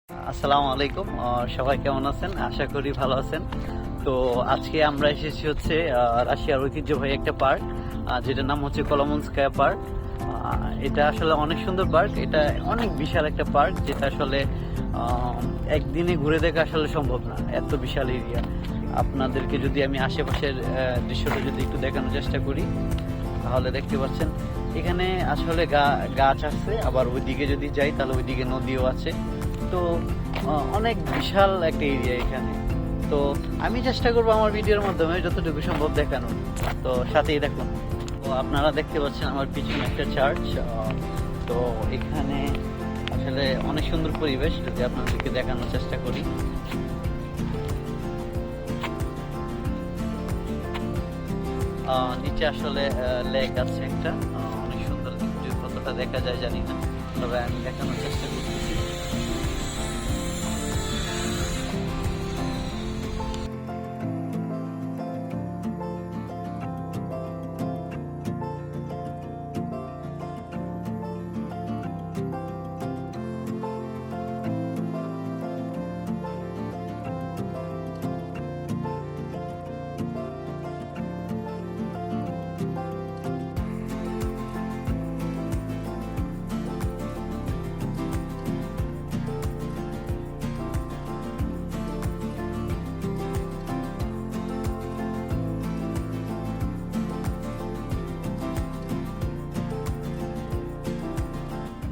আসসালামু আলাইকুম। সবাই কেমন আছেন? আশা করি ভালো আছেন। তো আজকে আমরা এসেছি হচ্ছে রাশিয়ার ঐতিহ্যবাহী একটা পার্ক, যেটার নাম হচ্ছে কলমনস্কায়া পার্ক। এটা আসলে অনেক সুন্দর পার্ক। এটা অনেক বিশাল একটা পার্ক, যেটা আসলে একদিনে ঘুরে দেখা আসলে সম্ভব না, এত বিশাল এরিয়া। আপনাদেরকে যদি আমি আশেপাশের দৃশ্যটা যদি একটু দেখানোর চেষ্টা করি, তাহলে দেখতে পাচ্ছেন এখানে আসলে গাছ আছে, আবার ওইদিকে যদি যাই তাহলে ওইদিকে নদীও আছে। তো অনেক বিশাল একটা এরিয়া এখানে। তো আমি চেষ্টা করবো আমার ভিডিওর মাধ্যমে যতটুকু সম্ভব দেখানো। তো সাথেই দেখুন। তো আপনারা দেখতে পাচ্ছেন আমার পিছনে একটা চার্চ। তো এখানে আসলে অনেক সুন্দর পরিবেশ, যদি আপনাদেরকে দেখানোর চেষ্টা করি। নিচে আসলে লেক আছে একটা, অনেক সুন্দর, কিন্তু কতটা দেখা যায় জানি না, তবে আমি দেখানোর চেষ্টা করতেছি।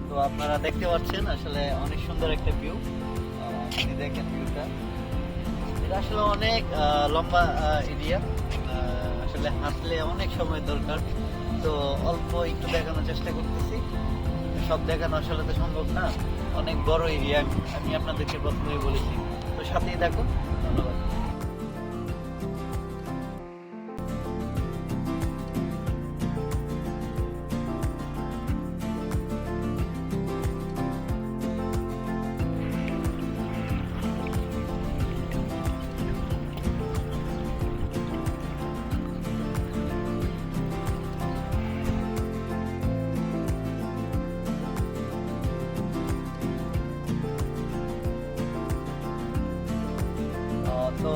তো আপনারা দেখতে পাচ্ছেন আসলে অনেক সুন্দর একটা ভিউ। যদি দেখেন ভিউটা, এটা আসলে অনেক লম্বা এরিয়া। আসলে হাঁটলে অনেক সময় দরকার। তো অল্প একটু দেখানোর চেষ্টা করতেছি, সব দেখানো আসলে তো সম্ভব না, অনেক বড় এরিয়া। আমি আপনাদেরকে প্রথমেই বলেছি, তো সাথেই থাকুন। ধন্যবাদ। তো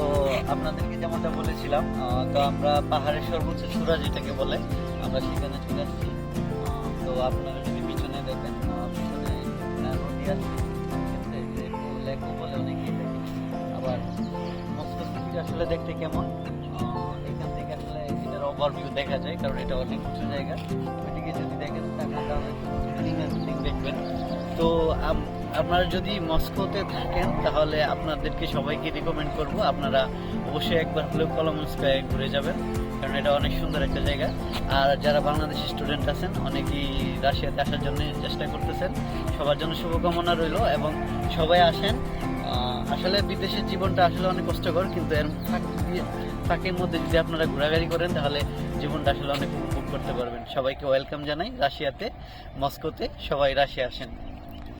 আপনাদেরকে যেমনটা বলেছিলাম, তো আমরা পাহাড়ের সর্বোচ্চ চূড়া যেটাকে বলে, আমরা সেখানে চলে আসছি। তো আপনারা যদি পিছনে দেখেন, পিছনে নদী আছে, লেকও বলে অনেকেই দেখে। আবার মস্কো সিটি আসলে দেখতে কেমন, এখান থেকে আসলে এটার ওভারভিউ দেখা যায়, কারণ এটা অনেক উঁচু জায়গা। ওইদিকে যদি দেখেন তাহলে বিল্ডিং দেখবেন। তো আপনারা যদি মস্কোতে থাকেন, তাহলে আপনাদেরকে সবাইকে রিকমেন্ড করব আপনারা অবশ্যই একবার হলেও কলমনস্কায় ঘুরে যাবেন, কারণ এটা অনেক সুন্দর একটা জায়গা। আর যারা বাংলাদেশি স্টুডেন্ট আছেন, অনেকেই রাশিয়াতে আসার জন্য চেষ্টা করতেছেন, সবার জন্য শুভকামনা রইল, এবং সবাই আসেন। আসলে বিদেশের জীবনটা আসলে অনেক কষ্টকর, কিন্তু এর ফাঁকের মধ্যে যদি আপনারা ঘোরাঘুরি করেন, তাহলে জীবনটা আসলে অনেক উপভোগ করতে পারবেন। সবাইকে ওয়েলকাম জানাই রাশিয়াতে, মস্কোতে। সবাই রাশিয়া আসেন।